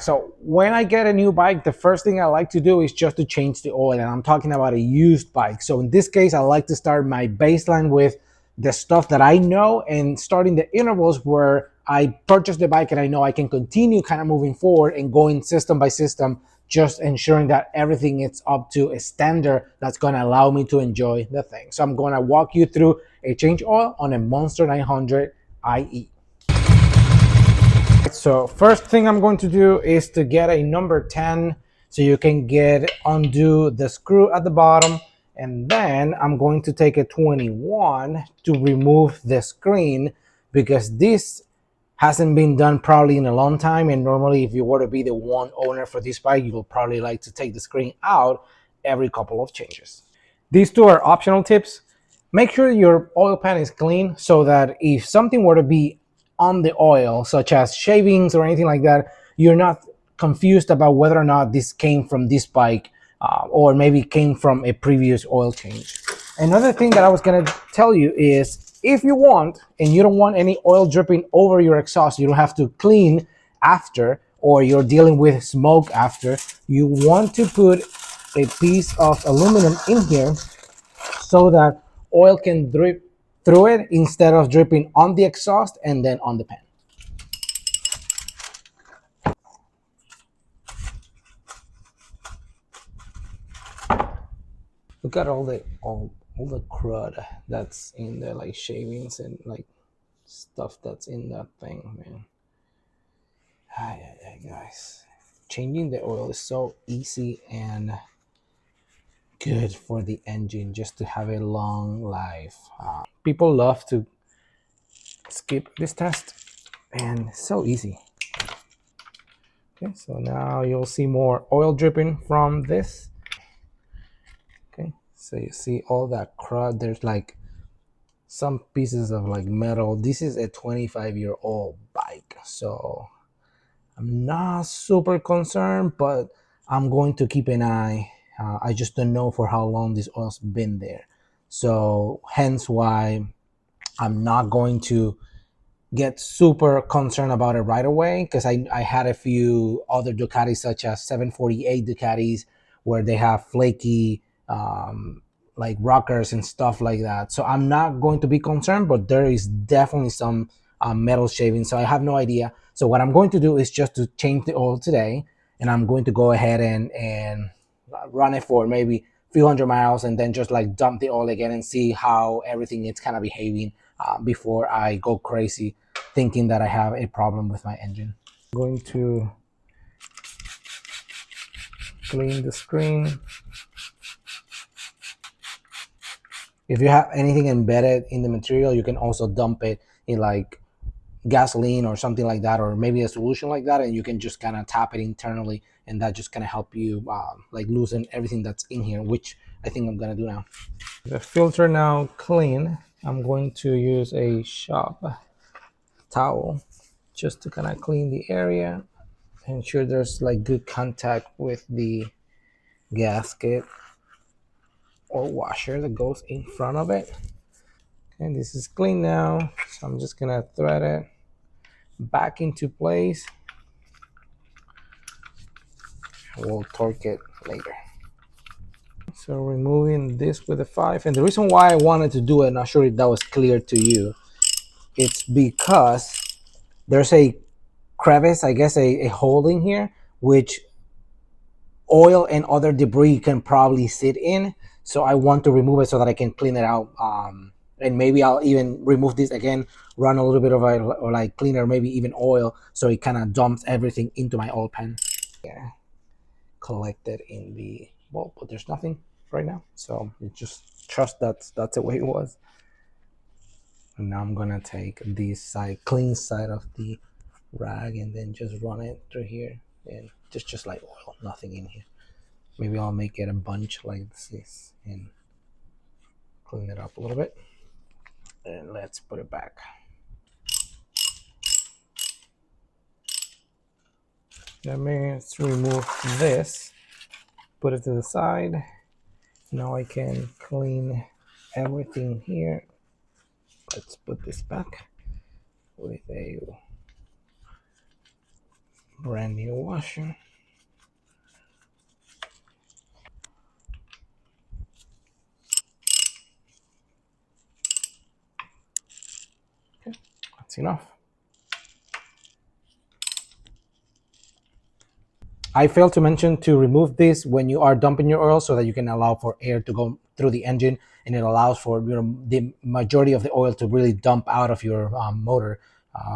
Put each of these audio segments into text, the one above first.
So when I get a new bike, the first thing I like to do is just to change the oil, and I'm talking about a used bike. So in this case, I like to start my baseline with the stuff that I know and starting the intervals where I purchase the bike and I know I can continue kind of moving forward and going system by system, just ensuring that everything is up to a standard that's going to allow me to enjoy the thing. So I'm going to walk you through a change oil on a Monster 900 IE. So first thing I'm going to do is to get a number 10 so you can undo the screw at the bottom, and then I'm going to take a 21 to remove the screen because this hasn't been done probably in a long time, and normally if you were to be the one owner for this bike, you will probably like to take the screen out every couple of changes. These two are optional tips. Make sure your oil pan is clean so that if something were to be on the oil, such as shavings or anything like that, you're not confused about whether or not this came from this bike or maybe came from a previous oil change. Another thing that I was going to tell you is if you want and you don't want any oil dripping over your exhaust, you don't have to clean after, or you're dealing with smoke after, you want to put a piece of aluminum in here so that oil can drip through it instead of dripping on the exhaust and then on the pan. Look at all the crud that's in there, like shavings and like stuff that's in that thing, man. Guys, changing the oil is so easy and good for the engine just to have a long life. People love to skip this test, and it's so easy. Okay, so now you'll see more oil dripping from this. Okay, so you see all that crud. There's like some pieces of like metal. This is a 25-year-old bike, so I'm not super concerned, but I'm going to keep an eye. I just don't know for how long this oil's been there, so hence why I'm not going to get super concerned about it right away, because I had a few other Ducatis such as 748 Ducatis where they have flaky like rockers and stuff like that. So I'm not going to be concerned, but there is definitely some metal shaving. So I have no idea. So what I'm going to do is just to change the oil today, and I'm going to go ahead and run it for maybe a few hundred miles and then just like dump the oil again and see how everything is kind of behaving before I go crazy thinking that I have a problem with my engine. I'm going to clean the screen. If you have anything embedded in the material, you can also dump it in like gasoline or something like that, or maybe a solution like that, and you can just kind of tap it internally, and that just kind of help you like loosen everything that's in here, which I think I'm gonna do now. The filter now clean. I'm going to use a shop towel just to kind of clean the area, ensure there's like good contact with the gasket or washer that goes in front of it. And this is clean now, so I'm just gonna thread it back into place. We'll torque it later. So removing this with a 5, and the reason why I wanted to do it, not sure if that was clear to you, it's because there's a crevice, I guess a hole in here, which oil and other debris can probably sit in. So I want to remove it so that I can clean it out. And maybe I'll even remove this again, run a little bit of or like cleaner, maybe even oil, so it kind of dumps everything into my oil pan. Yeah, collected in the well, but there's nothing right now, so you just trust that's the way it was. And now I'm gonna take this side, clean side of the rag, and then just run it through here, and just like oil, nothing in here. Maybe I'll make it a bunch like this and clean it up a little bit. And let's put it back. Let me remove this, put it to the side. Now I can clean everything here. Let's put this back with a Brand new washer. That's enough. I failed to mention to remove this when you are dumping your oil so that you can allow for air to go through the engine, and it allows for the majority of the oil to really dump out of your motor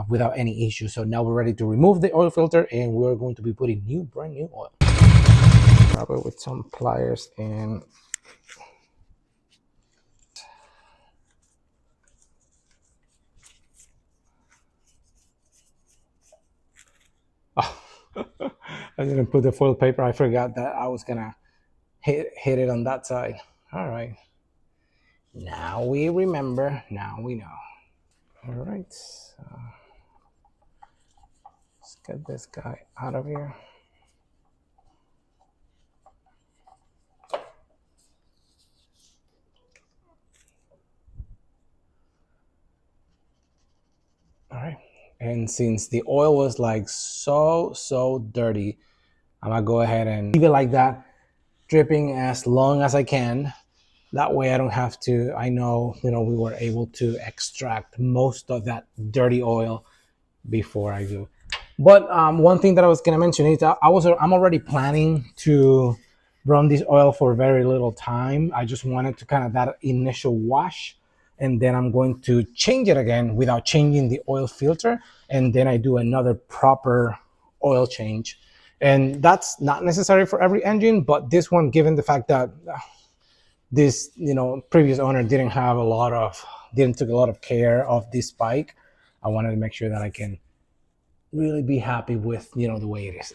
without any issue. So now we're ready to remove the oil filter, and we're going to be putting brand new oil. Grab it with some pliers and oh, I didn't put the foil paper. I forgot that I was gonna hit it on that side. All right. Now we remember. Now we know. All right. Let's get this guy out of here. All right. And since the oil was like so dirty, I'm gonna go ahead and leave it like that, dripping as long as I can. That way I don't have to, I know, we were able to extract most of that dirty oil before I do. But one thing that I was gonna mention is I'm already planning to run this oil for very little time. I just wanted to kind of that initial wash, and then I'm going to change it again without changing the oil filter, and then I do another proper oil change. And that's not necessary for every engine, but this one, given the fact that this previous owner didn't took a lot of care of this bike, I wanted to make sure that I can really be happy with the way it is.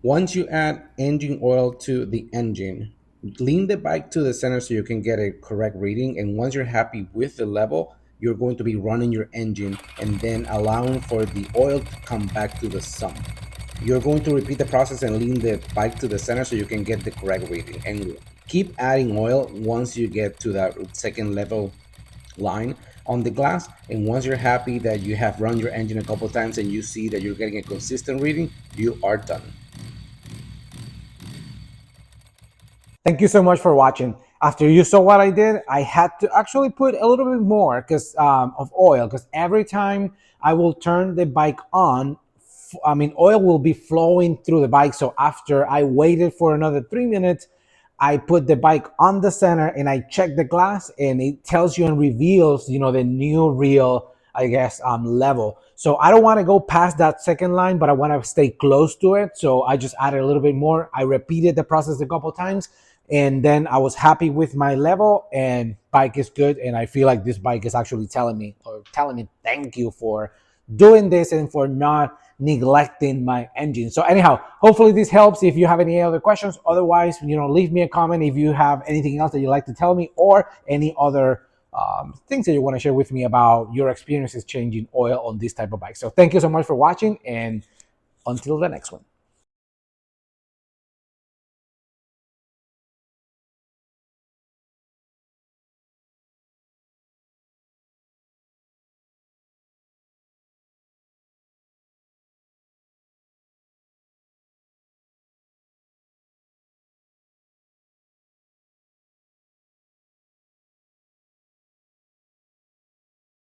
Once you add engine oil to the engine, lean the bike to the center so you can get a correct reading. And once you're happy with the level, you're going to be running your engine and then allowing for the oil to come back to the sump. You're going to repeat the process and lean the bike to the center so you can get the correct reading. And keep adding oil once you get to that second level line on the glass. And once you're happy that you have run your engine a couple times and you see that you're getting a consistent reading, you are done. Thank you so much for watching. After you saw what I did, I had to actually put a little bit more because of oil, because every time I will turn the bike on, oil will be flowing through the bike. So after I waited for another 3 minutes, I put the bike on the center and I check the glass, and it tells you and reveals, the new real, I guess, level. So I don't want to go past that second line, but I want to stay close to it. So I just added a little bit more. I repeated the process a couple times, and then I was happy with my level, and bike is good. And I feel like this bike is actually telling me thank you for doing this and for not neglecting my engine. So anyhow, hopefully this helps. If you have any other questions, otherwise, leave me a comment if you have anything else that you'd like to tell me, or any other things that you want to share with me about your experiences changing oil on this type of bike. So thank you so much for watching, and until the next one.